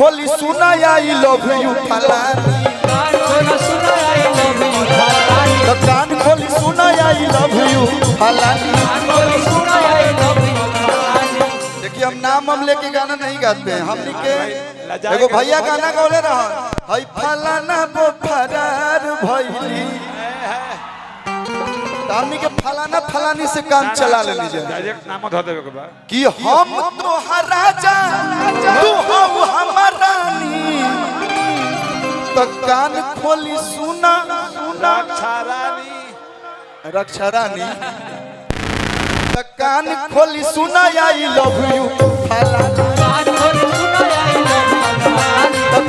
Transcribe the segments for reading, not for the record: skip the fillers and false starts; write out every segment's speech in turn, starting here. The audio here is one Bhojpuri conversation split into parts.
खोली सुना आई लव यू फलानी तो कान खोली सुना आई लव यू फलानी। देखिए हम नाम हम लेके गाना नहीं गाते हैं, हमनी के एगो भैया गाना गौले रहा हई फलाना वो फरार भइली हमनी के फलाना फलानी से काम चला ले लीजिए डायरेक्ट नाम धो देबे के बा कि हम तोहर राजा तू हो हमर रानी तो कान खोली सुना रक्षा रानी तो कान खोली सुना आई लव यू फलाना तो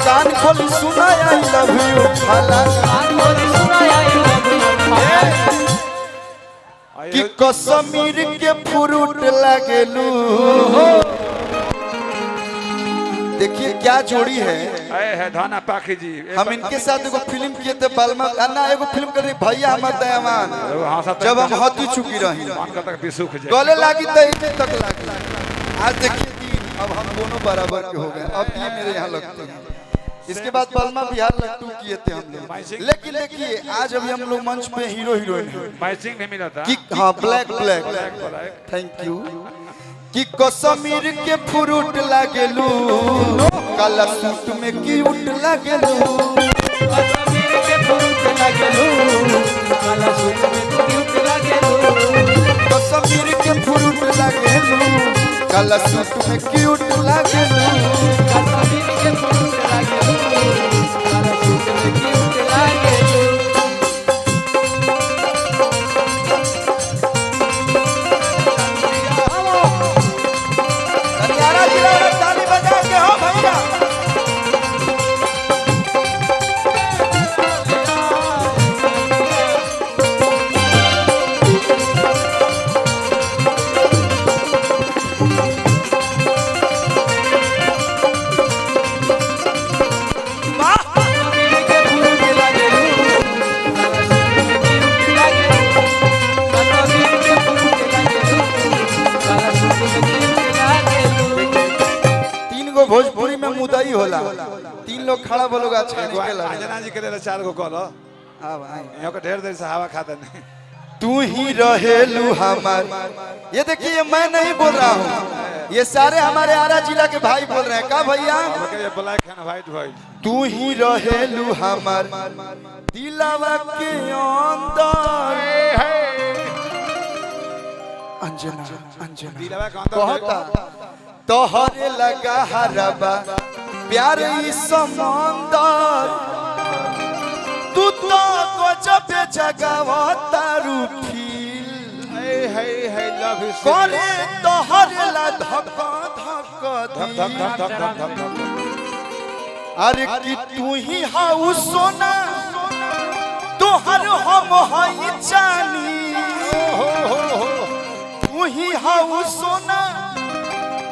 कान खोली सुना आई लव यू फलाना कि कश्मीर के फ्रूट लगेलू। देखिए क्या जोड़ी है धाना पाखी जी। हम इनके साथ एगो फिल्म किए थे बालमा अन्ना एगो फिल्म कर रही भैया हमर दयावान जब हम हती चुकी रही गले लागी तो तक लागी। आज देखिए अब हम दोनों बराबर के हो गए, अब ये मेरे यहाँ लगते हैं। इसके बाद बलमा बिहार लट्टू किए थे हम लोग, लेकिन देखिए आज अभी हम लोग मंच पे हीरो हीरोइन कि हाँ ब्लैक ब्लैक थैंक यू कि कश्मीर के फ्रूट लगेलू काला सूट में क्यूट लगेलू कश्मीर के फ्रूट लगेलू काला सूट में क्यूट लगेलू कश्मीर के फ्रूट लगेलू काला सूट में क्यूट लगेलू कश्मीर के फ्रूट लगेलू काला सूट में क्यूट लगेलू। भोजपुरी में मुदई होला तीन लोग खड़ा बोलोगा अंजना जी के लिए 4 गो कॉल। हां भाई यहां का ढेर देर से हवा खाता नहीं तू ही रहेलू हमार। ये देखिए मैं नहीं बोल रहा हूँ, ये सारे हमारे आरा जिला के भाई बोल रहे हैं। का भैया ब्लैक एंड व्हाइट भाई तू ही रहेलू हमार दिलवा के अंदर अंजना अंजना दिलवा के अंदर कहता तोहरे लगा हरबा प्यार ई समंदर तू तो गजब जगावता रूठील लव यू करे तोहरे ला धक अरे कि तू ही हाउ सोना तोहर हम हई जानी तू ही हाउ सोना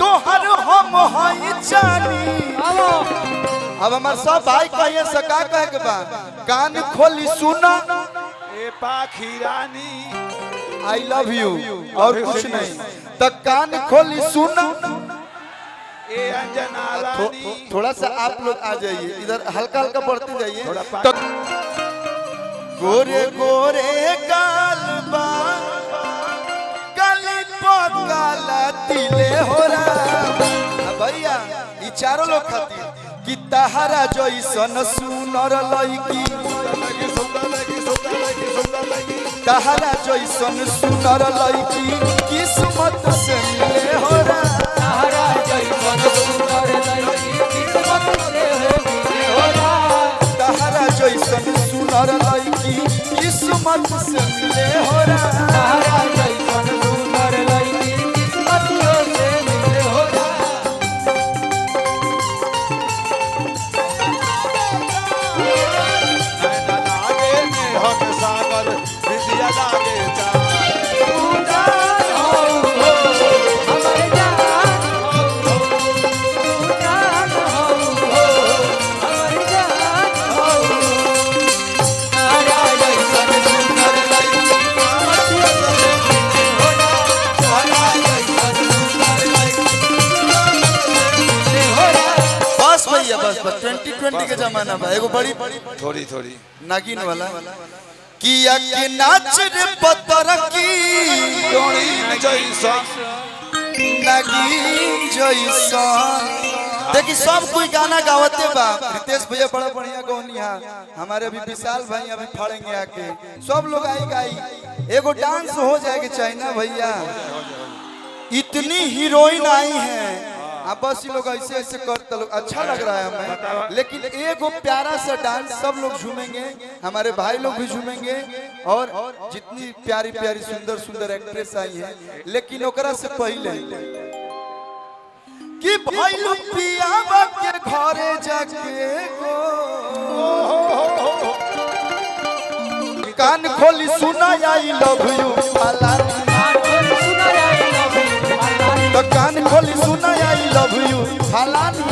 तोहर हम हई जानी। अब हमार सब भाई कहिए सका कह के बा कान खोली सुना ए पाखी रानी आई लव यू और कुछ नहीं तो कान खोली सुना ए अंजना रानी। थोड़ा सा आप लोग आ जाइए इधर हल्का हल्का बढ़ते जाइए तो गोरे गोरे गालबा गली पकाला तिले हो रहा भैया ई चारों लोग खातिर कि तहरा जैसन सुनर लईकी तहरा जैसन सुनर लईकी किस्मत से मिले हो रहा तहरा जैसन सुनर लईकी किस्मत से मिले हो रहा तहरा जैसन सुनर लईकी किस्मत से मिले हो रहा तहरा जैसन सुनर लईकी किस्मत से मिले हो रहा। सागर विद्या लागे बा 2020 के जमाना बा एगो बड़ी थोड़ी थोड़ी नागिन वाला किया के नाच रे पतर की डोरी जैसा नागिन जैसा देखी सब कोई गाना गावते बा। रितेश भैया बड़ा बढ़िया गौनिया, हमारे अभी विशाल भाई अभी फड़ेंगे आके, सब लोग आई गाई एगो डांस हो जाएगा चाइना भैया। इतनी हीरोइन आई हैं अब बस ये लोग ऐसे ऐसे करते लोग अच्छा लग रहा है हमें, लेकिन एगो प्यारा सा डांस सब लोग झूमेंगे, हमारे भाई लोग भी झूमेंगे और जितनी प्यारी प्यारी सुंदर सुंदर एक्ट्रेस आई हैं। लेकिन ओकरा से पहले कि भइलू पियावा के घरे जाके कान खोली सुना आई लव यू फलानी, तो कान खोली सुना आई लव यू फलानी।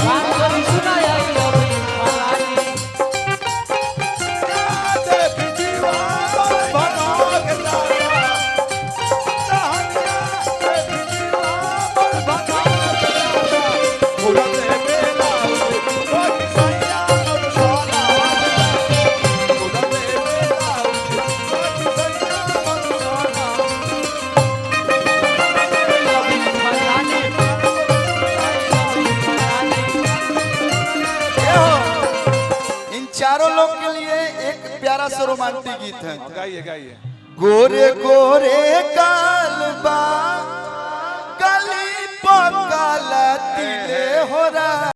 चारों लोग के लिए एक प्यारा सा रोमांटिक गीत है। गाइए गाइए। गोरे गोरे कालबा गली पकाला तिले हो रहा